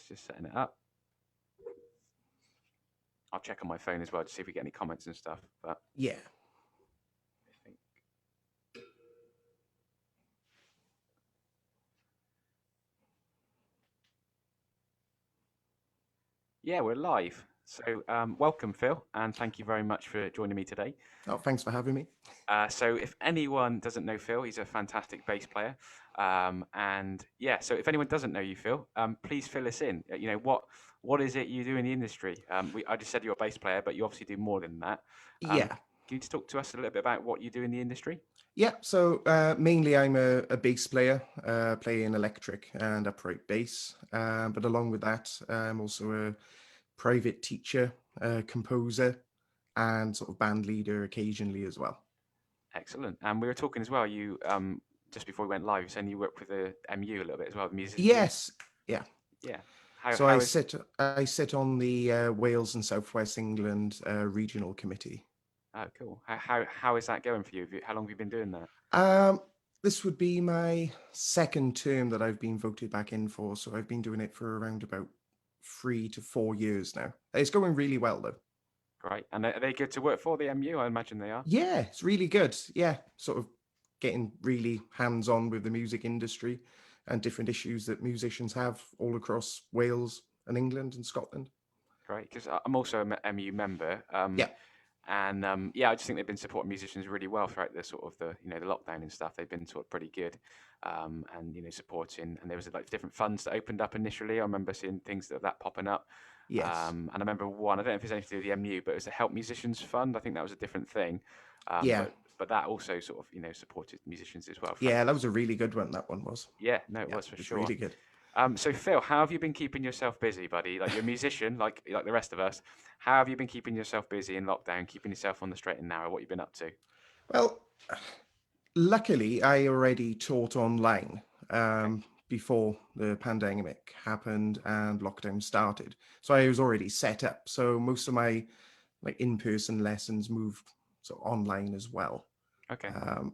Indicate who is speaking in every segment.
Speaker 1: just setting it up. I'll check on my phone as well to see if we get any comments and stuff. But
Speaker 2: yeah.
Speaker 1: I think yeah, we're live. So welcome, Phil, and thank you very much for joining me today.
Speaker 2: Oh, thanks for having me.
Speaker 1: So if anyone doesn't know Phil, he's a fantastic bass player. And yeah, so if anyone doesn't know you, Phil, please fill us in. What is it you do in the industry? I just said you're a bass player, but you obviously do more than that.
Speaker 2: Yeah.
Speaker 1: Can you just talk to us a little bit about what you do in the industry?
Speaker 2: Yeah, so mainly I'm a bass player, playing electric and upright bass. But along with that, I'm also a private teacher, composer, and sort of band leader occasionally as well.
Speaker 1: Excellent. And we were talking as well. You just before we went live, you saying you work with the MU a little bit as well, the musician team.
Speaker 2: Yes, yeah.
Speaker 1: Yeah.
Speaker 2: So
Speaker 1: How is
Speaker 2: I sit on the Wales and Southwest England regional committee.
Speaker 1: Oh, cool. How is that going for you? How long have you been doing that?
Speaker 2: This would be my second term that I've been voted back in for, so I've been doing it for around about 3 to 4 years now. It's going really well though.
Speaker 1: Great. And are they good to work for, the MU? I imagine they are.
Speaker 2: Yeah, it's really good. Yeah, sort of getting really hands-on with the music industry and different issues that musicians have all across Wales and England and Scotland.
Speaker 1: Great, because I'm also a MU member.
Speaker 2: Yeah,
Speaker 1: And yeah, I just think they've been supporting musicians really well throughout the sort of the lockdown and stuff. They've been sort of pretty good, and supporting. And there was like different funds that opened up initially. I remember seeing things that popping up.
Speaker 2: yes.
Speaker 1: And I remember one. I don't know if it's anything to do with the MU, but it was a Help Musicians Fund. I think that was a different thing.
Speaker 2: Yeah,
Speaker 1: But that also sort of supported musicians as well.
Speaker 2: yeah, that was a really good one, that one was.
Speaker 1: Yeah, no, it
Speaker 2: Yeah,
Speaker 1: was for
Speaker 2: it's
Speaker 1: sure.
Speaker 2: really good.
Speaker 1: So Phil, how have you been keeping yourself busy, buddy? Like you're a musician, like the rest of us. How have you been keeping yourself busy in lockdown, keeping yourself on the straight and narrow? What you been up to?
Speaker 2: Well, luckily, I already taught online
Speaker 1: Okay,
Speaker 2: before the pandemic happened and lockdown started. So I was already set up. So most of my like in-person lessons moved so online as well.
Speaker 1: okay,
Speaker 2: Um,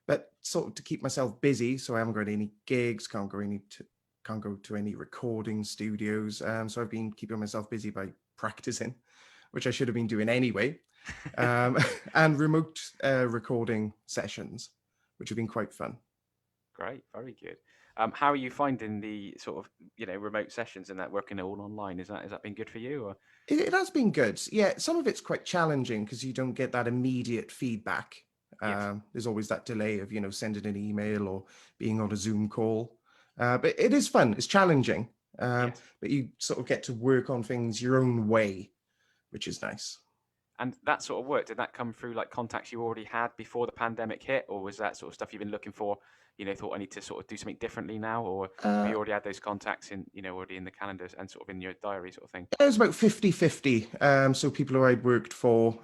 Speaker 2: but sort of to keep myself busy, so I haven't got any gigs, can't go to any recording studios. So I've been keeping myself busy by practicing, which I should have been doing anyway, and remote recording sessions, which have been quite fun.
Speaker 1: great, very good. How are you finding the sort of remote sessions and that working all online? Has that been good for you? Or
Speaker 2: It has been good. Yeah, some of it's quite challenging because you don't get that immediate feedback.
Speaker 1: yes,
Speaker 2: There's always that delay of, sending an email or being on a Zoom call. But it is fun. It's challenging.
Speaker 1: yes.
Speaker 2: But you sort of get to work on things your own way, which is nice.
Speaker 1: And that sort of work, did that come through like contacts you already had before the pandemic hit, or was that sort of stuff you've been looking for? Thought I need to sort of do something differently now, or have
Speaker 2: Uh,
Speaker 1: you already had those contacts in, already in the calendars and sort of in your diary sort of thing?
Speaker 2: it was about 50-50. So people who I'd worked for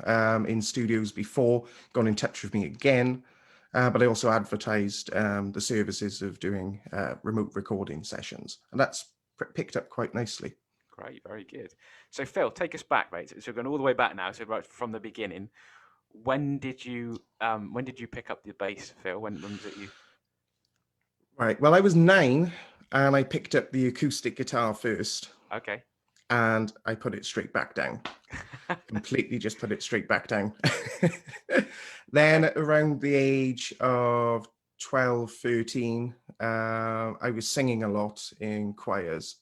Speaker 2: in studios before got in touch with me again. But I also advertised the services of doing remote recording sessions. And that's picked up quite nicely.
Speaker 1: Great, very good. So Phil, take us back, mate. So we're going all the way back now. So right from the beginning. When did you pick up the bass, Phil? When was it you?
Speaker 2: Right. Well, I was 9 and I picked up the acoustic guitar first
Speaker 1: Okay.
Speaker 2: and I put it straight back down. Completely just put it straight back down. Then
Speaker 1: Okay.
Speaker 2: around the age of 12, 13, I was singing a lot in choirs.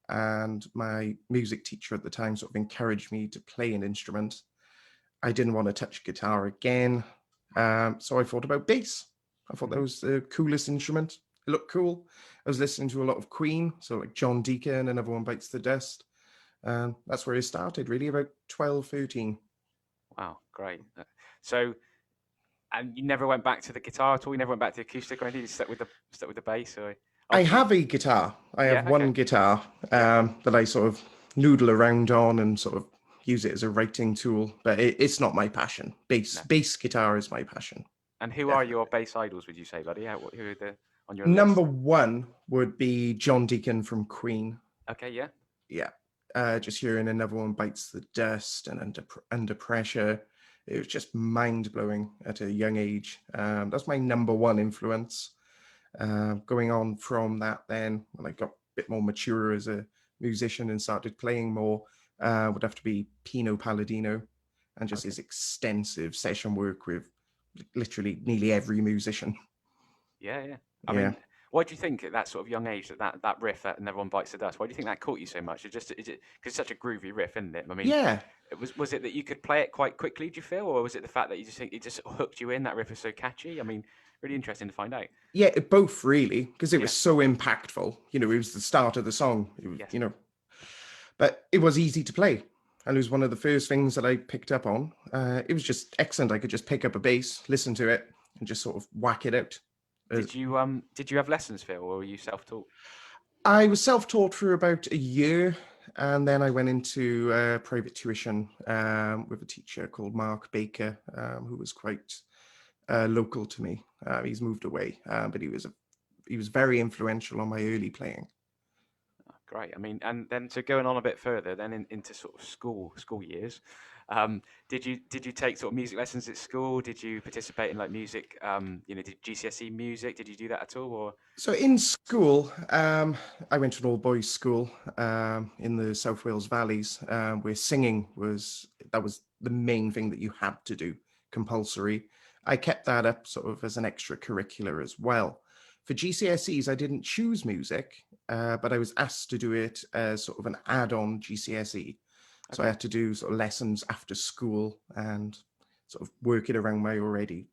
Speaker 2: And my music teacher at the time sort of encouraged me to play an instrument. I didn't want to touch guitar again. So I thought about bass. I thought that
Speaker 1: Mhm.
Speaker 2: was the coolest instrument. It looked cool. I was listening to a lot of Queen, so like John Deacon and Everyone Bites the Dust. And that's where it started, really, about 12, 13.
Speaker 1: Wow, great. So, and you never went back to the guitar at all. You never went back to the acoustic or anything. You stuck with the bass, or
Speaker 2: I
Speaker 1: obviously,
Speaker 2: have a guitar. I have
Speaker 1: yeah. Okay.
Speaker 2: one guitar
Speaker 1: Yeah.
Speaker 2: that I sort of noodle around on and sort of use it as a writing tool, but it's not my passion.
Speaker 1: No.
Speaker 2: Bass guitar is my passion,
Speaker 1: And who are your
Speaker 2: definitely.
Speaker 1: bass idols? Would you say, buddy? Who are the on your
Speaker 2: Number
Speaker 1: list?
Speaker 2: one would be John Deacon from Queen.
Speaker 1: Okay. Yeah.
Speaker 2: Yeah. Just hearing Another One Bites the Dust and Under Pressure. It was just mind blowing at a young age. That's my number one influence. Going on from that, then when I got a bit more mature as a musician and started playing more would have to be Pinot Paladino, and just his extensive session work with literally nearly every musician.
Speaker 1: Yeah, yeah. I
Speaker 2: Yeah.
Speaker 1: mean, why do you think at that sort of young age that riff, that "Never One Bites the Dust," why do you think that caught you so much? Is it because it's such a groovy riff, isn't it? I mean,
Speaker 2: Yeah.
Speaker 1: was it that you could play it quite quickly? Do you feel, or was it the fact that you just think it just hooked you in? That riff is so catchy. I mean, really interesting to find out.
Speaker 2: Yeah, both really, because it
Speaker 1: Yeah.
Speaker 2: was so impactful. You know, it was the start of the song. It was,
Speaker 1: Yes.
Speaker 2: you know, but it was easy to play. And it was one of the first things that I picked up on. It was just excellent. I could just pick up a bass, listen to it, and just sort of whack it out.
Speaker 1: Did you have lessons, Phil, or were you self-taught?
Speaker 2: I was self-taught for about a year, and then I went into private tuition with a teacher called Mark Baker, who was quite local to me. He's moved away, but he was very influential on my early playing.
Speaker 1: Great. I mean, and then so going on a bit further, then into sort of school years, did you take sort of music lessons at school? Did you participate in like music? Did GCSE music? Did you do that at all? Or
Speaker 2: So in school, I went to an all-boys school in the South Wales Valleys, where singing was the main thing that you had to do, compulsory. I kept that up sort of as an extracurricular as well. For GCSEs, I didn't choose music, but I was asked to do it as sort of an add-on GCSE. So I had to do sort of lessons after school and sort of work it around my already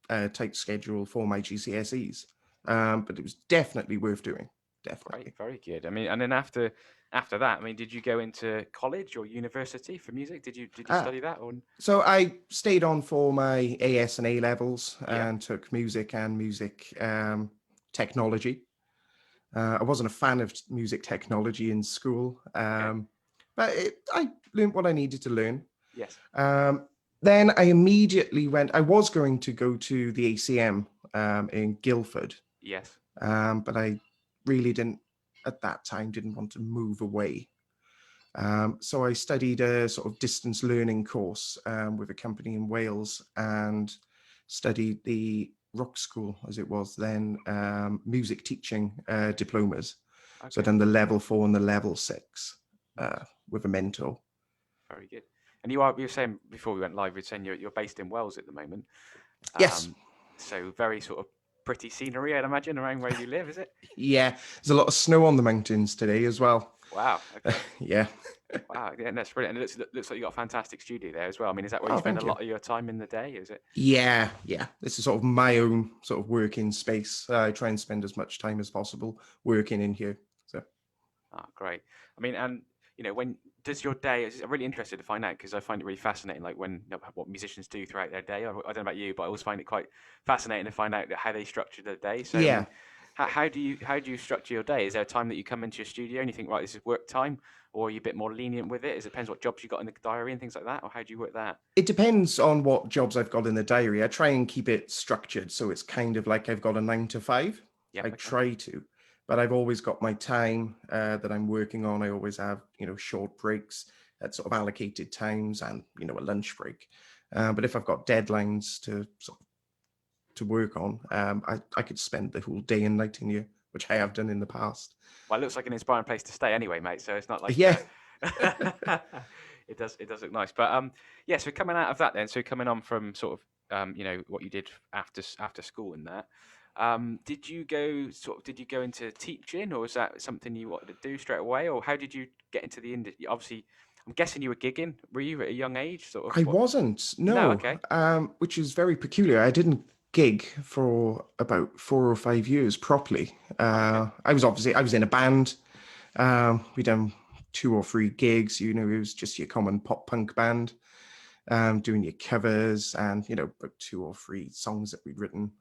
Speaker 2: tight schedule for my GCSEs. But it was definitely worth doing. Definitely.
Speaker 1: Great, very good. I mean, and then after that, I mean, did you go into college or university for music? Did you
Speaker 2: Ah,
Speaker 1: study that or?
Speaker 2: so I stayed on for my AS and A levels
Speaker 1: Yeah.
Speaker 2: and took music and music technology. I wasn't a fan of music technology in school,
Speaker 1: Okay.
Speaker 2: but I learned what I needed to learn.
Speaker 1: Yes.
Speaker 2: Then I immediately I was going to go to the ACM in Guildford,
Speaker 1: Yes.
Speaker 2: but I really didn't, at that time, didn't want to move away. So I studied a sort of distance learning course with a company in Wales and studied the rock school, as it was then, music teaching diplomas. So I've
Speaker 1: Okay.
Speaker 2: done the level 4 and the level 6
Speaker 1: Nice.
Speaker 2: with a mentor.
Speaker 1: Very good. And you were saying before we went live, you're saying you're based in Wales at the moment.
Speaker 2: Yes.
Speaker 1: So very sort of pretty scenery, I'd imagine, around where you live, is it?
Speaker 2: Yeah. There's a lot of snow on the mountains today as well.
Speaker 1: Wow. Okay.
Speaker 2: Yeah.
Speaker 1: Wow. Yeah, that's brilliant. And it looks like you got a fantastic studio there as well. I mean, is that where you
Speaker 2: Oh,
Speaker 1: spend a
Speaker 2: thank you.
Speaker 1: lot of your time in the day? Is it?
Speaker 2: Yeah. This is sort of my own sort of working space. I try and spend as much time as possible working in here. So.
Speaker 1: Ah, great. I mean, and when does your day? I'm really interested to find out because I find it really fascinating. Like what musicians do throughout their day. I don't know about you, but I always find it quite fascinating to find out how they structure their day. So, I
Speaker 2: Yeah.
Speaker 1: mean, how do you structure your day? Is there a time that you come into your studio and you think, right, this is work time, or are you a bit more lenient with it? It depends what jobs you got in the diary and things like that, or how do you work that?
Speaker 2: It depends on what jobs I've got in the diary. I try and keep it structured so it's kind of like I've got a 9 to 5.
Speaker 1: Yeah.
Speaker 2: I
Speaker 1: Okay.
Speaker 2: try to, but I've always got my time that I'm working on. I always have, short breaks at sort of allocated times and, a lunch break. But if I've got deadlines to sort of to work on, I could spend the whole day and night in here, which I have done in the past.
Speaker 1: Well, it looks like an inspiring place to stay anyway, mate. So it's not like
Speaker 2: Yeah.
Speaker 1: it does look nice. But yeah. So coming out of that, then, so coming on from sort of what you did after school and that. Did you go into teaching, or was that something you wanted to do straight away, or how did you get into the industry? Obviously, I'm guessing you were gigging. Were you at a young age? Sort of.
Speaker 2: I
Speaker 1: What?
Speaker 2: wasn't,
Speaker 1: No.
Speaker 2: no,
Speaker 1: Okay.
Speaker 2: which is very peculiar. I didn't gig for about 4 or 5 years properly.
Speaker 1: Okay.
Speaker 2: I was in a band. We done 2 or 3 gigs. It was just your common pop punk band, doing your covers and about 2 or 3 songs that we'd written.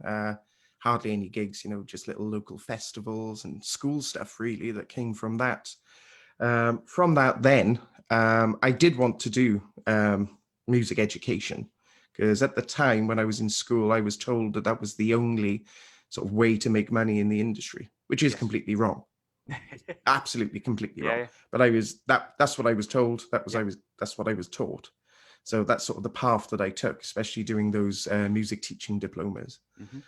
Speaker 2: Hardly any gigs, just little local festivals and school stuff really that came from that. From that, then I did want to do music education because at the time when I was in school, I was told that was the only sort of way to make money in the industry, which is
Speaker 1: Yes.
Speaker 2: completely wrong. Absolutely, completely wrong.
Speaker 1: Yeah.
Speaker 2: But that's what I was told.
Speaker 1: Yeah.
Speaker 2: That's what I was taught. So that's sort of the path that I took, especially doing those music teaching diplomas.
Speaker 1: Mm-hmm.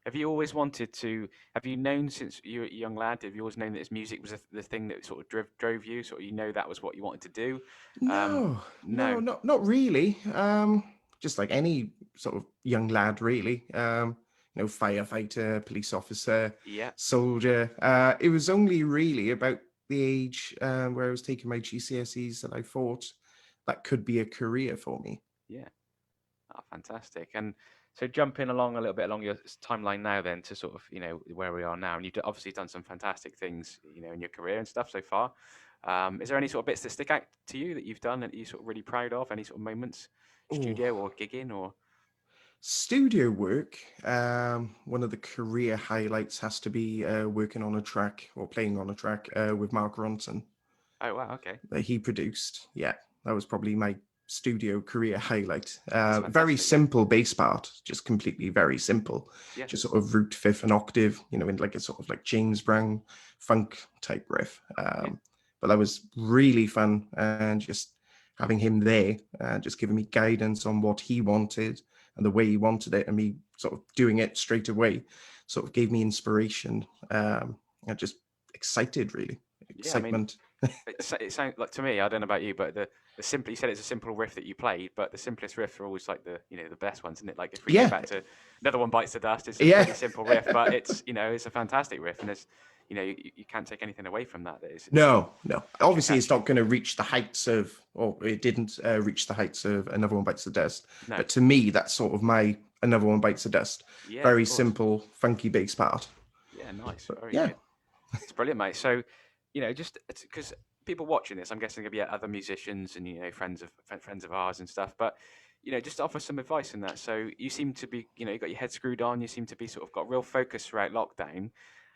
Speaker 1: Have you always wanted to? Have you known since you were a young lad? Have you always known that this music was the thing that sort of drove you? Sort of, that was what you wanted to do?
Speaker 2: No, no,
Speaker 1: No.
Speaker 2: not really. Just like any sort of young lad, really. Firefighter, police officer,
Speaker 1: Yeah.
Speaker 2: soldier. It was only really about the age where I was taking my GCSEs that I thought that could be a career for me.
Speaker 1: Yeah. Oh, fantastic. And so jumping along a little bit along your timeline now, then to sort of where we are now, and you've obviously done some fantastic things in your career and stuff so far. Is there any sort of bits that stick out to you that you've done that you're sort of really proud of? Any sort of moments,
Speaker 2: Oh,
Speaker 1: studio or gigging or?
Speaker 2: studio work. One of the career highlights has to be working on a track or playing on a track with Mark Ronson
Speaker 1: Oh wow, okay,
Speaker 2: that he produced. Yeah, that was probably my studio career highlight.
Speaker 1: that's
Speaker 2: Very
Speaker 1: fantastic. Yeah,
Speaker 2: simple bass part, just completely very simple.
Speaker 1: yeah,
Speaker 2: Just sort of root, fifth, and octave, in like a sort of like James Brown funk type riff.
Speaker 1: yeah.
Speaker 2: But that was really fun, and just having him there, just giving me guidance on what he wanted and the way he wanted it, and me sort of doing it straight away, sort of gave me inspiration. And just excited, really,
Speaker 1: Yeah, I mean,
Speaker 2: excitement.
Speaker 1: it sounds like to me. I don't know about you, but the simple you said it's a simple riff that you played, but the simplest riffs are always like the best ones, isn't it? Like if we go
Speaker 2: Yeah,
Speaker 1: back to Another One Bites the Dust, it's a
Speaker 2: yeah.
Speaker 1: pretty simple riff, but it's a fantastic riff, and there's you can't take anything away from that. That is
Speaker 2: No, no.
Speaker 1: extra
Speaker 2: Obviously, it's
Speaker 1: catchy.
Speaker 2: not going to reach the heights of, or it didn't reach the heights of Another One Bites the Dust.
Speaker 1: No,
Speaker 2: But to me, that's sort of my Another One Bites the Dust.
Speaker 1: yeah, of
Speaker 2: Very
Speaker 1: course.
Speaker 2: simple, funky bass part.
Speaker 1: Yeah, nice,
Speaker 2: But
Speaker 1: very
Speaker 2: yeah.
Speaker 1: good. It's brilliant, mate. So, just because people watching this, I'm guessing there'll be other musicians and friends of ours and stuff. But just offer some advice on that. So you seem to be, you got your head screwed on. You seem to be sort of got real focus throughout lockdown.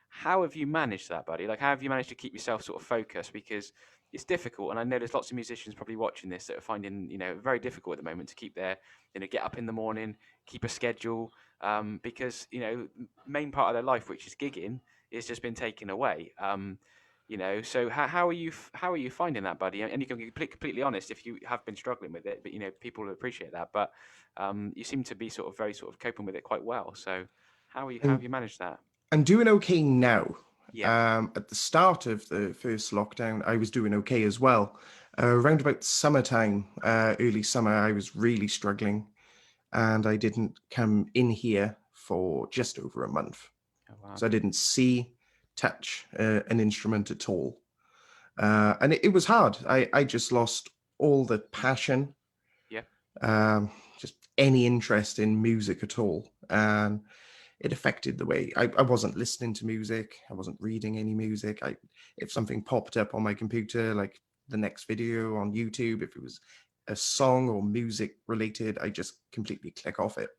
Speaker 1: How have you managed that, buddy? Like, how have you managed to keep yourself sort of focused? Because it's difficult, and I know there's lots of musicians probably watching this that are finding, very difficult at the moment to keep their, get up in the morning, keep a schedule, because main part of their life, which is gigging, is just been taken away. So how are you finding that, buddy? And you can be completely honest if you have been struggling with it, but people will appreciate that. But you seem to be sort of very sort of coping with it quite well. So how have
Speaker 2: And
Speaker 1: you managed that?
Speaker 2: I'm doing okay now.
Speaker 1: Yeah.
Speaker 2: At the start of the first lockdown, I was doing okay as well. Around about summertime, early summer, I was really struggling, and I didn't come in here for just over a month.
Speaker 1: Oh, wow.
Speaker 2: So I didn't see, touch an instrument at all. And it was hard. I just lost all the passion,
Speaker 1: Yeah.
Speaker 2: just any interest in music at all. And it affected the way I wasn't listening to music. I wasn't reading any music. If something popped up on my computer, like the next video on YouTube, if it was a song or music related, I just completely click off it.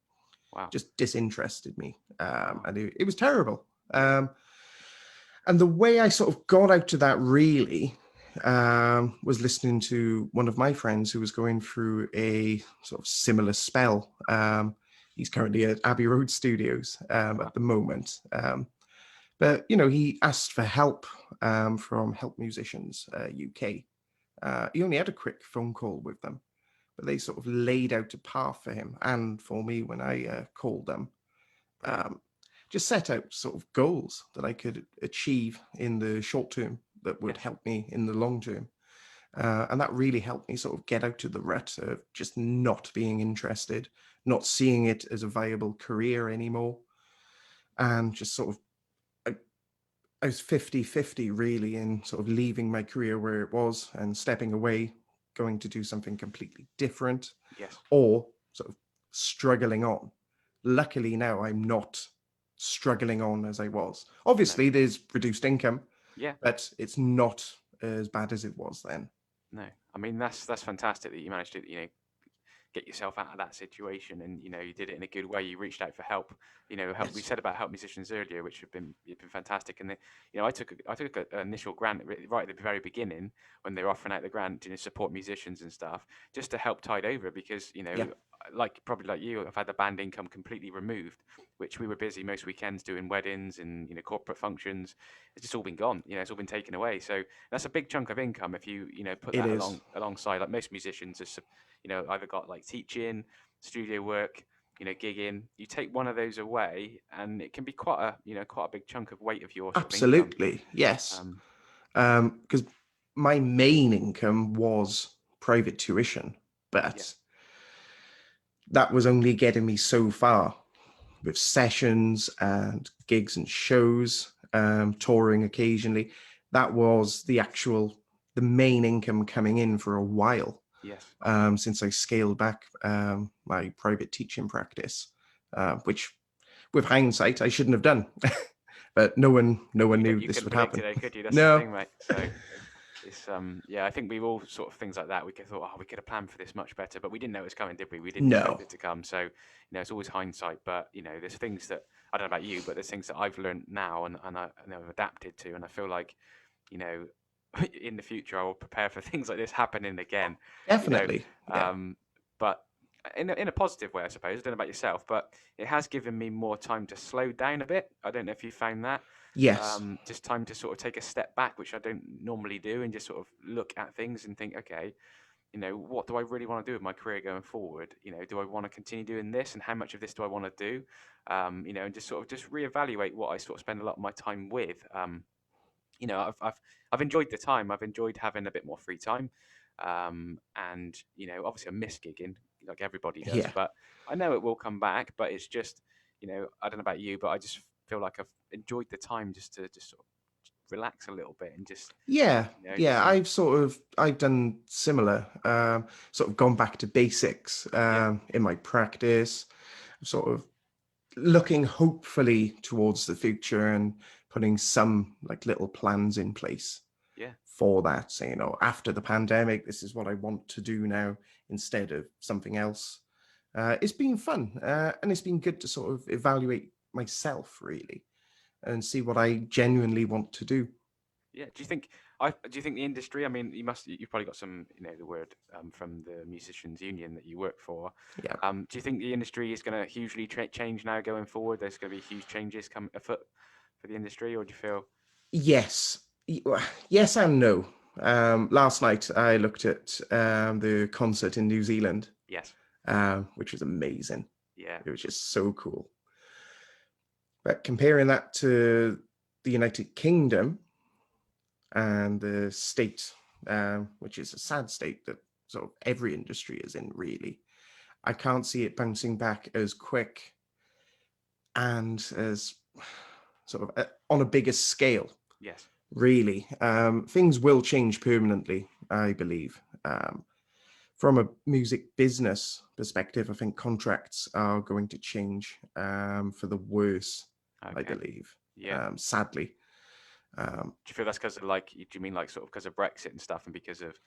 Speaker 1: Wow.
Speaker 2: Just disinterested me.
Speaker 1: Wow.
Speaker 2: And it was terrible.
Speaker 1: Yeah.
Speaker 2: And the way I sort of got out of that really was listening to one of my friends who was going through a sort of similar spell. He's currently at Abbey Road Studios
Speaker 1: Oh, wow.
Speaker 2: at the moment. But, he asked for help from Help Musicians UK. He only had a quick phone call with them, but they sort of laid out a path for him and for me when I called them.
Speaker 1: Brilliant.
Speaker 2: Um, just set out sort of goals that I could achieve in the short term that would
Speaker 1: Yes.
Speaker 2: help me in the long term. And that really helped me sort of get out of the rut of just not being interested, not seeing it as a viable career anymore. And just sort of, I was 50-50 really in sort of leaving my career where it was and stepping away, going to do something completely different,
Speaker 1: Yes.
Speaker 2: or sort of struggling on. Luckily now I'm not struggling on as I was.
Speaker 1: No.
Speaker 2: Obviously there's reduced income,
Speaker 1: Yeah.
Speaker 2: but it's not as bad as it was then.
Speaker 1: No. I mean that's fantastic that you managed to get yourself out of that situation, and you did it in a good way. You reached out for help. Help. We
Speaker 2: Yes.
Speaker 1: said about help musicians earlier, which have been fantastic. And I took an initial grant right at the very beginning when they were offering out the grant to support musicians and stuff, just to help tide over because
Speaker 2: Yeah,
Speaker 1: like probably like you, I've had the band income completely removed, which we were busy most weekends doing weddings and corporate functions. It's just all been gone. It's all been taken away. So that's a big chunk of income if you put
Speaker 2: it
Speaker 1: that
Speaker 2: is.
Speaker 1: alongside like most musicians are either got like teaching, studio work, gigging. You take one of those away, and it can be quite a big chunk of weight of your sort of income.
Speaker 2: Absolutely, yes.
Speaker 1: Um,
Speaker 2: Because my main income was private tuition,
Speaker 1: yeah,
Speaker 2: but that was only getting me so far with sessions and gigs and shows, touring occasionally. That was the main income coming in for a while,
Speaker 1: yes,
Speaker 2: since I scaled back my private teaching practice, which with hindsight I shouldn't have done. But no one knew
Speaker 1: you
Speaker 2: this
Speaker 1: couldn't
Speaker 2: would
Speaker 1: predict
Speaker 2: happen.
Speaker 1: it, though, could you? That's the
Speaker 2: No,
Speaker 1: thing, mate. So it's yeah, I think we've all sort of things like that. We could thought, oh, we could have planned for this much better, but we didn't know it was coming, did we? We didn't expect
Speaker 2: no,
Speaker 1: it to come. So it's always hindsight. But there's things that I don't know about you, but there's things that I've learned now and I've adapted to, and I feel like you know in the future I will prepare for things like this happening again. You know,
Speaker 2: definitely, yeah,
Speaker 1: but in a positive way, I suppose. I don't know about yourself, but it has given me more time to slow down a bit. I don't know if you found that.
Speaker 2: yes,
Speaker 1: Just time to sort of take a step back, which I don't normally do, and just sort of look at things and think, okay, what do I really want to do with my career going forward? Do I want to continue doing this, and how much of this do I want to do? And just sort of just reevaluate what I sort of spend a lot of my time with. I've enjoyed the time. I've enjoyed having a bit more free time, and obviously I miss gigging like everybody does,
Speaker 2: yeah,
Speaker 1: but I know it will come back. But it's just, I don't know about you, but I just feel like I've enjoyed the time just to just sort of relax a little bit and just
Speaker 2: yeah,
Speaker 1: do
Speaker 2: yeah.
Speaker 1: some
Speaker 2: I've done similar, sort of gone back to basics
Speaker 1: yeah
Speaker 2: in my practice, sort of looking hopefully towards the future and putting some like little plans in place
Speaker 1: yeah
Speaker 2: for that. So, after the pandemic, this is what I want to do now instead of something else. It's been fun, and it's been good to sort of evaluate myself really and see what I genuinely want to do.
Speaker 1: yeah. Do you think the industry? I mean, you've probably got some the word from the musicians union that you work for.
Speaker 2: Yeah.
Speaker 1: Do you think the industry is going to hugely change now going forward? There's going to be huge changes come afoot for the industry, or do you feel?
Speaker 2: Yes. Yes and no. Last night I looked at the concert in New Zealand,
Speaker 1: Yes.
Speaker 2: which was amazing.
Speaker 1: Yeah.
Speaker 2: It was just so cool. But comparing that to the United Kingdom and the state, which is a sad state that sort of every industry is in, really, I can't see it bouncing back as quick and as sort of on a bigger scale.
Speaker 1: Yes.
Speaker 2: Really, things will change permanently, I believe. From a music business perspective, I think contracts are going to change for the worse, I
Speaker 1: Okay.
Speaker 2: believe,
Speaker 1: Yeah.
Speaker 2: sadly. Um,
Speaker 1: Do you feel that's because of do you mean like sort of because of Brexit and stuff, and because of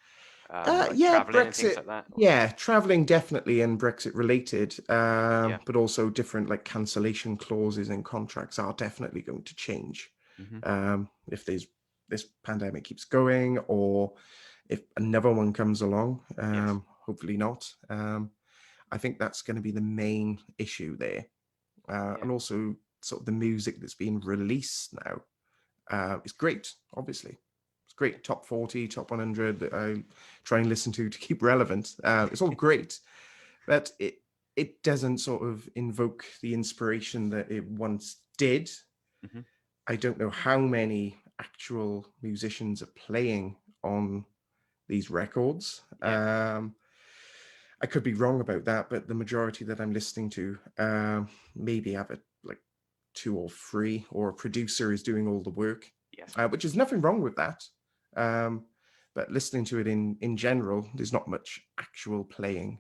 Speaker 1: like
Speaker 2: yeah,
Speaker 1: traveling and things
Speaker 2: Brexit.
Speaker 1: like that? Or?
Speaker 2: Yeah, traveling definitely and Brexit related,
Speaker 1: Yeah.
Speaker 2: but also different like cancellation clauses in contracts are definitely going to change
Speaker 1: Hmm.
Speaker 2: if this pandemic keeps going, or if another one comes along.
Speaker 1: Yes.
Speaker 2: Hopefully not. I think that's going to be the main issue there,
Speaker 1: Yeah.
Speaker 2: and also sort of the music that's being released now is great. Obviously, it's
Speaker 1: Yeah.
Speaker 2: great. Top 40, top 100 that I try and listen to keep relevant. It's all great, but it doesn't sort of invoke the inspiration that it once did.
Speaker 1: Hmm.
Speaker 2: I don't know how many actual musicians are playing on these records.
Speaker 1: Yeah.
Speaker 2: I could be wrong about that, but the majority that I'm listening to maybe have a like two or three, or a producer is doing all the work,
Speaker 1: Yes.
Speaker 2: which is nothing wrong with that. Um, but listening to it in general, there's not much actual playing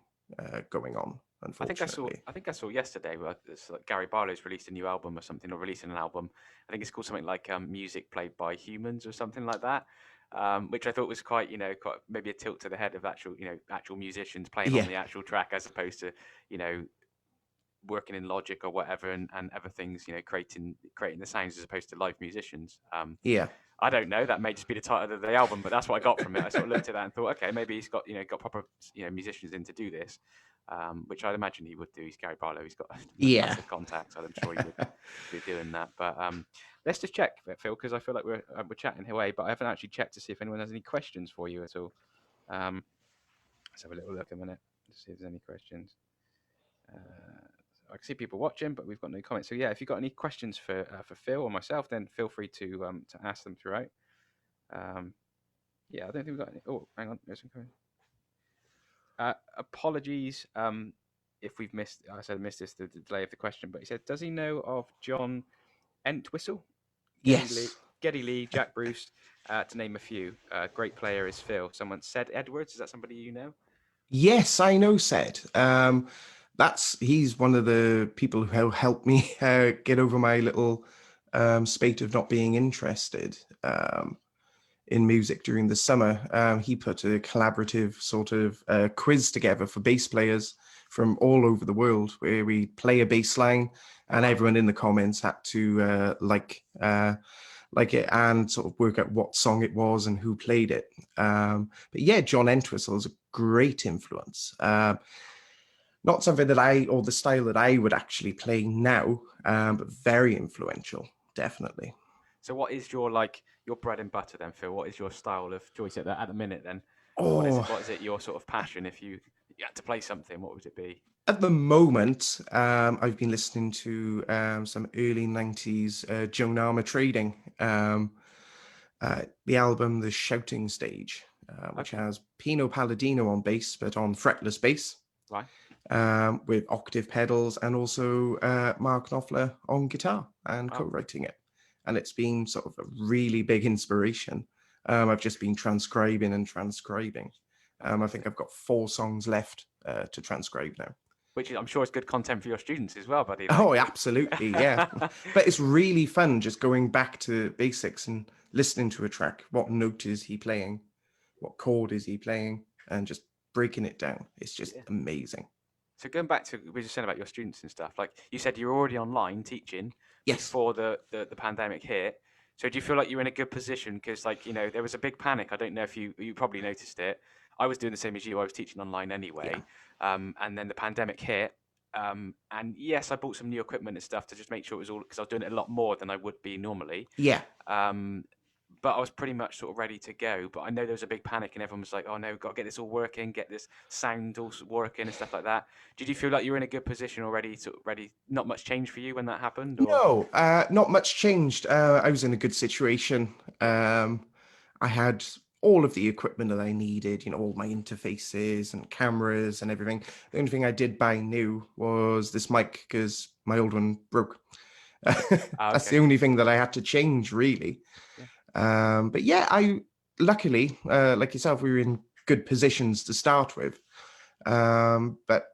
Speaker 2: going on,
Speaker 1: I think I saw.
Speaker 2: unfortunately.
Speaker 1: I think I saw yesterday where it's like Gary Barlow's released a new album or something, or releasing an album. I think it's called something like "Music Played by Humans" or something like that, which I thought was quite maybe a tilt to the head of actual musicians playing on
Speaker 2: Yeah,
Speaker 1: the actual track as opposed to you know working in Logic or whatever and other things, creating the sounds as opposed to live musicians.
Speaker 2: yeah,
Speaker 1: I don't know. That may just be the title of the album, but that's what I got from it. I sort of looked at that and thought, okay, maybe he's got proper musicians in to do this, which I'd imagine he would do. He's Gary Barlow. He's got
Speaker 2: yeah.
Speaker 1: massive contacts. I'm sure he would be doing that. But let's just check, Phil, because I feel like we're chatting away, but I haven't actually checked to see if anyone has any questions for you at all. Um, let's have a little look a minute to see if there's any questions. I can see people watching, but we've got no comments. So yeah, if you've got any questions for Phil or myself, then feel free to ask them throughout. Yeah, I don't think we've got any. Oh, hang on, there's some coming. Apologies if we've missed. I said missed this the delay of the question, but he said, does he know of John Entwistle,
Speaker 2: Yes.
Speaker 1: Geddy Lee, Jack Bruce, to name a few? Great player is Phil. Someone said Edwards. Is that somebody you know?
Speaker 2: Yes, I know said. He's one of the people who helped me get over my little spate of not being interested in music during the summer. He put a collaborative sort of quiz together for bass players from all over the world, where we play a bass line, and everyone in the comments had to like it and sort of work out what song it was and who played it. But yeah, John Entwistle is a great influence. Not something that or the style that I would actually play now, but very influential, definitely.
Speaker 1: So what is your your bread and butter then, Phil? What is your style of choice at the minute then?
Speaker 2: Oh,
Speaker 1: What is it your sort of passion? If you had to play something, what would it be?
Speaker 2: at the moment, I've been listening to some early 90s Joan Armour Trading, the album The Shouting Stage, which
Speaker 1: Okay,
Speaker 2: has Pinot Paladino on bass, but on fretless bass,
Speaker 1: right.
Speaker 2: with octave pedals, and also Mark Knopfler on guitar and
Speaker 1: Oh,
Speaker 2: co-writing it. And it's been sort of a really big inspiration. I've just been transcribing and transcribing. I think
Speaker 1: fantastic.
Speaker 2: I've got 4 songs left to transcribe now.
Speaker 1: Which I'm sure is good content for your students as well, buddy.
Speaker 2: Oh, absolutely, yeah. But it's really fun just going back to basics and listening to a track. What note is he playing? What chord is he playing? And just breaking it down. It's just
Speaker 1: Yeah.
Speaker 2: amazing.
Speaker 1: So going back to we were just saying about your students and stuff, like you said, you're already online teaching
Speaker 2: Yes.
Speaker 1: before the pandemic hit. So do you feel like you're in a good position? Because there was a big panic. I don't know if you probably noticed it. I was doing the same as you. I was teaching online
Speaker 2: Yeah.
Speaker 1: anyway, and then the pandemic hit. And yes, I bought some new equipment and stuff to just make sure it was all because I was doing it a lot more than I would be normally.
Speaker 2: Yeah.
Speaker 1: Um, but I was pretty much sort of ready to go. But I know there was a big panic, and everyone was like, "Oh no, we've got to get this all working, get this sound all working and stuff like that." Did you feel like you were in a good position already? Sort of ready? Not much change for you when that happened, or
Speaker 2: No, not much changed. I was in a good situation. I had all of the equipment that I needed, all my interfaces and cameras and everything. The only thing I did buy new was this mic because my old one broke. That's
Speaker 1: okay,
Speaker 2: the only thing that I had to change, really.
Speaker 1: yeah,
Speaker 2: But yeah, I luckily, like yourself, we were in good positions to start with. But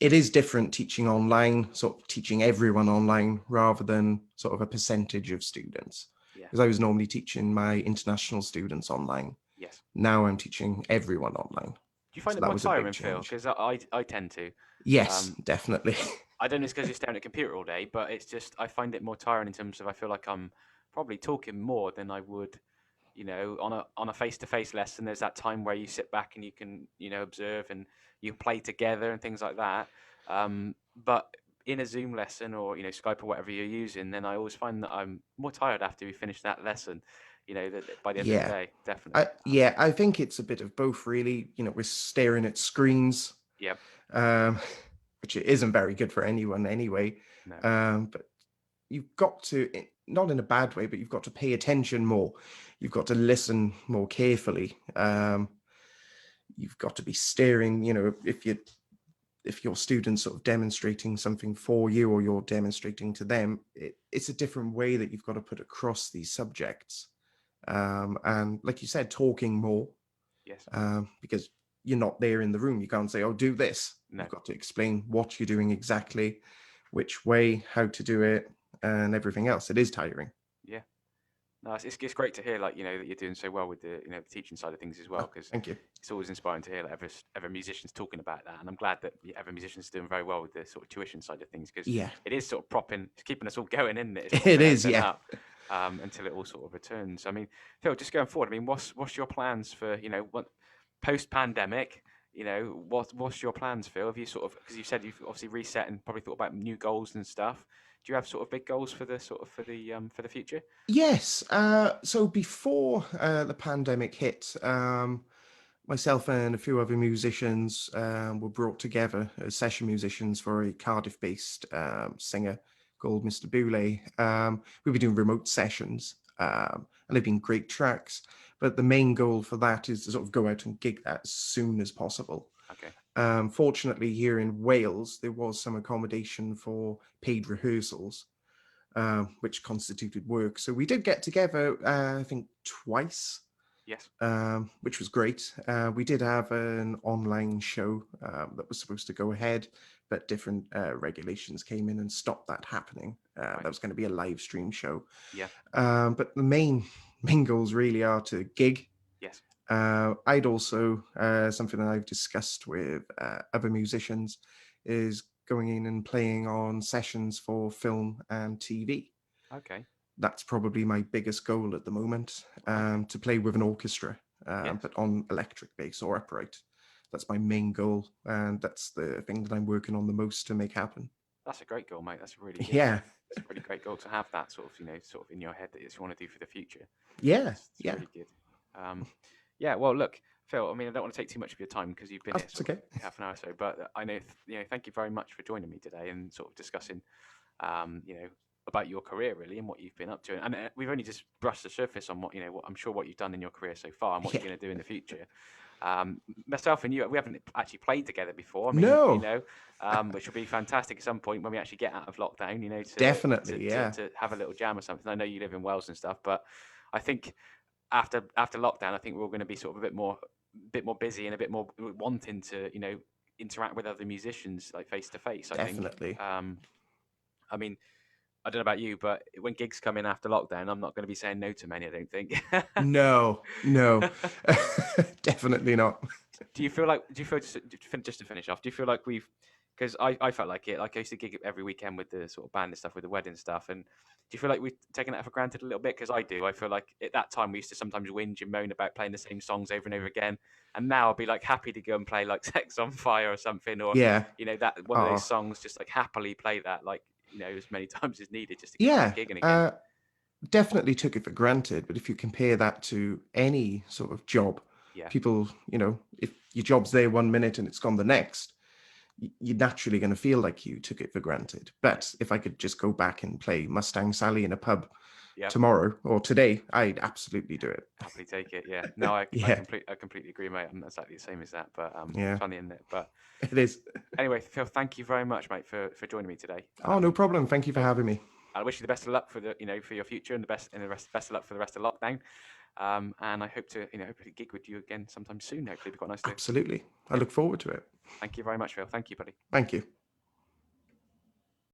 Speaker 2: it is different teaching online, sort of teaching everyone online rather than sort of a percentage of students.
Speaker 1: yeah,
Speaker 2: Because I was normally teaching my international students online.
Speaker 1: yes.
Speaker 2: Now I'm teaching everyone online.
Speaker 1: Do you find
Speaker 2: So
Speaker 1: it
Speaker 2: that
Speaker 1: more
Speaker 2: was a big
Speaker 1: tiring, Phil?
Speaker 2: change.
Speaker 1: Because I tend to.
Speaker 2: Yes,
Speaker 1: Um,
Speaker 2: definitely.
Speaker 1: I don't know, it's because you're staring at a computer all day, but it's just I find it more tiring in terms of I feel like I'm probably talking more than I would, on a face to face lesson. There's that time where you sit back and you can observe and you play together and things like that. But in a Zoom lesson or Skype or whatever you're using, then I always find that I'm more tired after we finish that lesson. By the end of the
Speaker 2: Yeah.
Speaker 1: day, definitely.
Speaker 2: I think it's a bit of both, really. We're staring at screens,
Speaker 1: Yeah,
Speaker 2: um, which it isn't very good for anyone anyway.
Speaker 1: no,
Speaker 2: But you've got to, not in a bad way, but you've got to pay attention more. You've got to listen more carefully. You've got to be staring, if your students sort of demonstrating something for you or you're demonstrating to them, it's a different way that you've got to put across these subjects. And like you said, talking more,
Speaker 1: yes,
Speaker 2: because you're not there in the room. You can't say, oh, do this.
Speaker 1: no,
Speaker 2: You've got to explain what you're doing exactly, which way, how to do it, and everything else. It is tiring.
Speaker 1: yeah. No, it's great to hear that you're doing so well with the teaching side of things as well
Speaker 2: Oh,
Speaker 1: because
Speaker 2: thank you.
Speaker 1: it's always inspiring to hear that ever musicians talking about that, and I'm glad that ever musicians doing very well with the sort of tuition side of things because
Speaker 2: Yeah,
Speaker 1: it is sort of it's keeping us all going, isn't it? It's
Speaker 2: it
Speaker 1: keeping
Speaker 2: is.
Speaker 1: everything
Speaker 2: Yeah.
Speaker 1: up until it all sort of returns. I mean, Phil, just going forward, I mean, what's your plans for what post pandemic? What's your plans, Phil? Have you sort of because you said you've obviously reset and probably thought about new goals and stuff. Do you have sort of big goals for the for the future?
Speaker 2: Yes. So before the pandemic hit, myself and a few other musicians were brought together as session musicians for a Cardiff-based singer called Mr. Boulay. We were doing remote sessions, and they've been great tracks. But the main goal for that is to sort of go out and gig that as soon as possible.
Speaker 1: Okay.
Speaker 2: Fortunately, here in Wales, there was some accommodation for paid rehearsals, which constituted work. So we did get together, I think, twice,
Speaker 1: Yes.
Speaker 2: which was great. We did have an online show that was supposed to go ahead, but different regulations came in and stopped that happening.
Speaker 1: Right.
Speaker 2: That was going to be a live stream show.
Speaker 1: Yeah.
Speaker 2: But the main goals really are to gig.
Speaker 1: Yes.
Speaker 2: I'd also, something that I've discussed with other musicians, is going in and playing on sessions for film and TV.
Speaker 1: Okay.
Speaker 2: That's probably my biggest goal at the moment,
Speaker 1: Right.
Speaker 2: to play with an orchestra,
Speaker 1: Yes.
Speaker 2: but on electric bass or upright. That's my main goal, and that's the thing that I'm working on the most to make happen.
Speaker 1: That's a great goal, mate. That's really good.
Speaker 2: Yeah,
Speaker 1: It's a really great goal to have that sort of, sort of in your head that it's you want to do for the future.
Speaker 2: yeah,
Speaker 1: It's
Speaker 2: yeah.
Speaker 1: really good. Yeah. Well, look, Phil. I mean, I don't want to take too much of your time because you've been here
Speaker 2: That's
Speaker 1: sort of
Speaker 2: okay.
Speaker 1: half an hour or so. But I know, thank you very much for joining me today and sort of discussing, about your career really and what you've been up to. And we've only just brushed the surface on what what I'm sure what you've done in your career so far and what
Speaker 2: Yeah.
Speaker 1: you're going to do in the future. Myself and you, we haven't actually played together before. I mean,
Speaker 2: No,
Speaker 1: which will be fantastic at some point when we actually get out of lockdown.
Speaker 2: definitely, yeah.
Speaker 1: To have a little jam or something. I know you live in Wales and stuff, but I think after lockdown, I think we're going to be sort of a bit more busy and a bit more wanting to interact with other musicians like face to face. I think.
Speaker 2: Definitely.
Speaker 1: I mean, I don't know about you, but when gigs come in after lockdown, I'm not going to be saying no to many. I don't think.
Speaker 2: No, no, definitely not.
Speaker 1: Do you feel just to finish off? Do you feel like we've because I felt like it. Like I used to gig every weekend with the sort of band and stuff, with the wedding stuff. And do you feel like we've taken that for granted a little bit? Because I do. I feel like at that time we used to sometimes whinge and moan about playing the same songs over and over again. And now I'll be like happy to go and play like Sex on Fire or something, or
Speaker 2: Yeah.
Speaker 1: that one of those
Speaker 2: Oh,
Speaker 1: songs. Just like happily play that, like as many times as needed, just to get back
Speaker 2: yeah.
Speaker 1: gigging again.
Speaker 2: Definitely took it for granted. But if you compare that to any sort of job,
Speaker 1: Yeah,
Speaker 2: people, if your job's there one minute and it's gone the next, you're naturally going to feel like you took it for granted. But if I could just go back and play Mustang Sally in a pub
Speaker 1: yeah.
Speaker 2: tomorrow or today, I'd absolutely do it.
Speaker 1: Happily take it. Yeah. No,
Speaker 2: Yeah,
Speaker 1: I completely agree, mate. I'm exactly the same as that. But
Speaker 2: yeah,
Speaker 1: funny, isn't it? But
Speaker 2: it is.
Speaker 1: anyway, Phil, thank you very much, mate, for joining me today.
Speaker 2: Oh, no problem. Thank you for having me.
Speaker 1: I wish you the best of luck for for your future and best of luck for the rest of lockdown. And I hope to hopefully gig with you again sometime soon. Hopefully, it'd be quite nice to.
Speaker 2: Absolutely. I
Speaker 1: Yeah.
Speaker 2: look forward to it.
Speaker 1: Thank you very much, Phil. Thank you, buddy.
Speaker 2: Thank you.